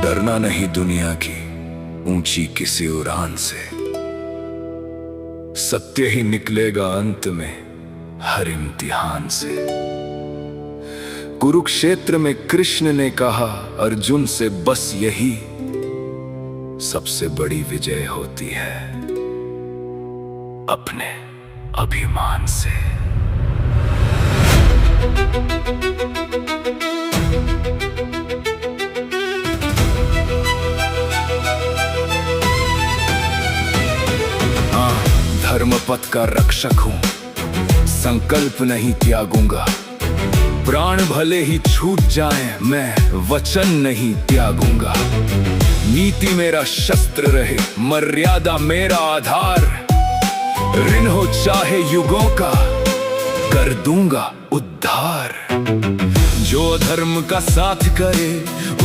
डरना नहीं दुनिया की ऊंची किसी उड़ान से, सत्य ही निकलेगा अंत में हर इम्तिहान से। कुरुक्षेत्र में कृष्ण ने कहा अर्जुन से बस यही सबसे बड़ी विजय होती है, अपने अभिमान से। धर्म पथ का रक्षक हूं, संकल्प नहीं त्यागूंगा। प्राण भले ही छूट जाएं, मैं वचन नहीं त्यागूंगा। नीति मेरा शस्त्र रहे, मर्यादा मेरा आधार। ऋण हो चाहे युगों का, कर दूंगा उद्धार। जो धर्म का साथ करे,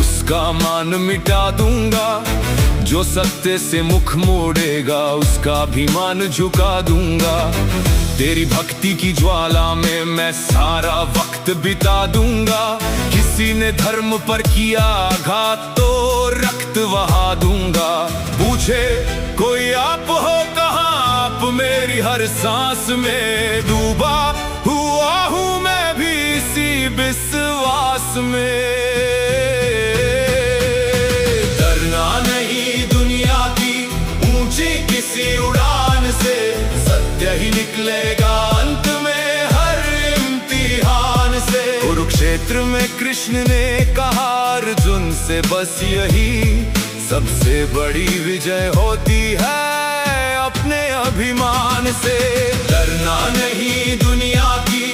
उसका मान मिटा दूंगा। जो सत्य से मुख मोड़ेगा, उसका अभिमान झुका दूंगा। तेरी भक्ति की ज्वाला में मैं सारा वक्त बिता दूंगा। किसी ने धर्म पर किया आघात तो रक्त बहा दूंगा। पूछे कोई आप हो कहाँ, आप मेरी हर सांस में। डूबा हुआ हूँ मैं भी इसी विश्वास में। किसी उड़ान से सत्य ही निकलेगा अंत में हर इम्तिहान से। कुरुक्षेत्र में कृष्ण ने कहा अर्जुन से बस यही सबसे बड़ी विजय होती है, अपने अभिमान से। डरना नहीं दुनिया की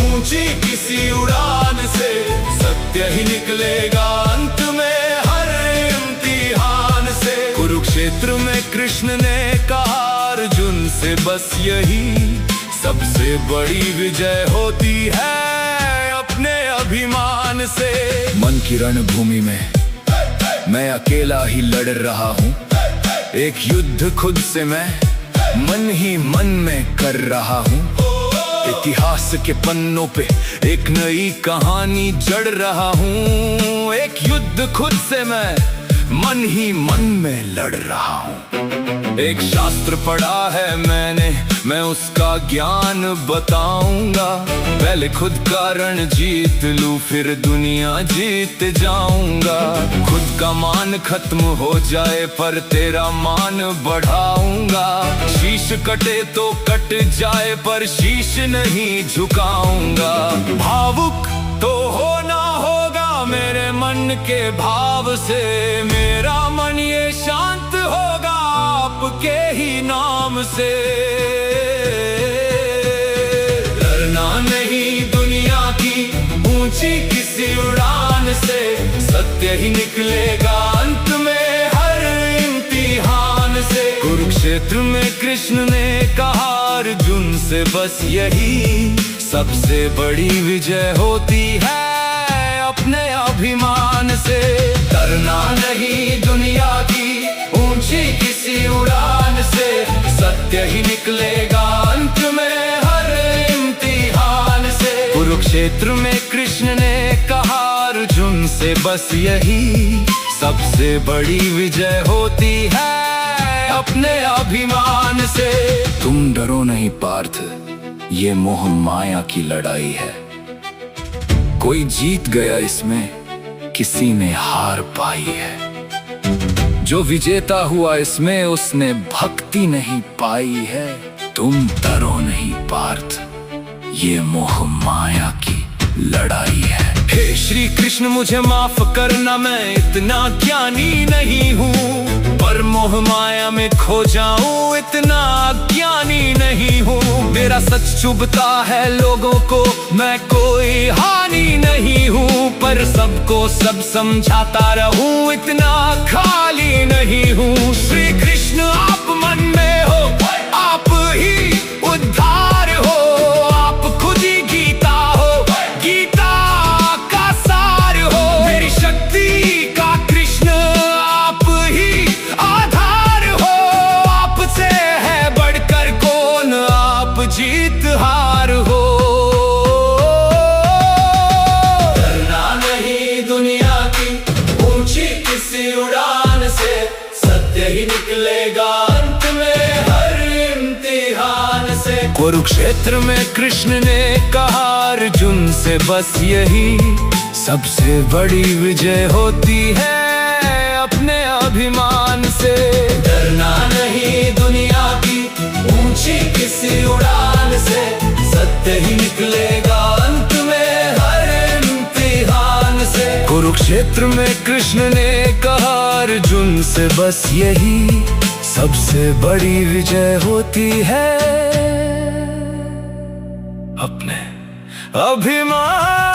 ऊंची किसी उड़ान से, सत्य ही निकलेगा अंत में हर इम्तिहान से। कुरुक्षेत्र में कृष्ण ने कहा अर्जुन से बस यही सबसे बड़ी विजय होती है, अपने अभिमान से। मन की रणभूमि में मैं अकेला ही लड़ रहा हूँ। एक युद्ध खुद से मैं मन ही मन में कर रहा हूँ। इतिहास के पन्नों पे एक नई कहानी जड़ रहा हूँ। एक युद्ध खुद से मैं मन ही मन में लड़ रहा हूँ। एक शास्त्र पढ़ा है मैंने, मैं उसका ज्ञान बताऊंगा। पहले खुद का रण जीत लूं, फिर दुनिया जीत जाऊंगा। खुद का मान खत्म हो जाए पर तेरा मान बढ़ाऊंगा। शीश कटे तो कट जाए पर शीश नहीं झुकाऊंगा। भावुक तो होना होगा मेरे मन के भाव से। मेरा मन ये शांत होगा आपके ही नाम से। डरना नहीं दुनिया की ऊंची किसी उड़ान से, सत्य ही निकलेगा अंत में हर इम्तिहान से। कुरुक्षेत्र में कृष्ण ने कहा अर्जुन से बस यही सबसे बड़ी विजय होती है, अपने अभिमान से। डरना नहीं दुनिया की ऊंची किसी उड़ान से, सत्य ही निकलेगा अंत में हर इम्तिहान से। कुरुक्षेत्र में कृष्ण ने कहा अर्जुन से बस यही सबसे बड़ी विजय होती है, अपने अभिमान से। तुम डरो नहीं पार्थ, ये मोह माया की लड़ाई है। कोई जीत गया इसमें, किसी ने हार पाई है। जो विजेता हुआ इसमें, उसने भक्ति नहीं पाई है। तुम डरो नहीं पार्थ, ये मोह माया की लड़ाई है। हे श्री कृष्ण मुझे माफ करना, मैं इतना ज्ञानी नहीं हूँ। पर मोह माया में खो जाऊं, इतना ज्ञानी नहीं हूँ। मेरा सच चुभता है लोगों को, मैं कोई हानि नहीं हूँ। पर सबको सब समझाता रहूं, इतना खाली नहीं हूँ। श्री कृष्ण आप मन में हो, आप ही उद्धार हो। आप खुद ही गीता हो, गीता का सार हो। मेरी शक्ति का कृष्ण आप ही आधार हो। आपसे है बढ़कर कौन, आप जीत हार हो। डरना नहीं दुनिया की ऊंची किसी कुरुक्षेत्र में कृष्ण ने कहा अर्जुन से बस यही सबसे बड़ी विजय होती है अपने अभिमान से। डरना नहीं दुनिया की ऊंची किसी उड़ान से, सत्य ही निकलेगा अंत में हर इम्तिहान से। कुरुक्षेत्र में कृष्ण ने कहा अर्जुन से बस यही सबसे बड़ी विजय होती है अपने अभिमान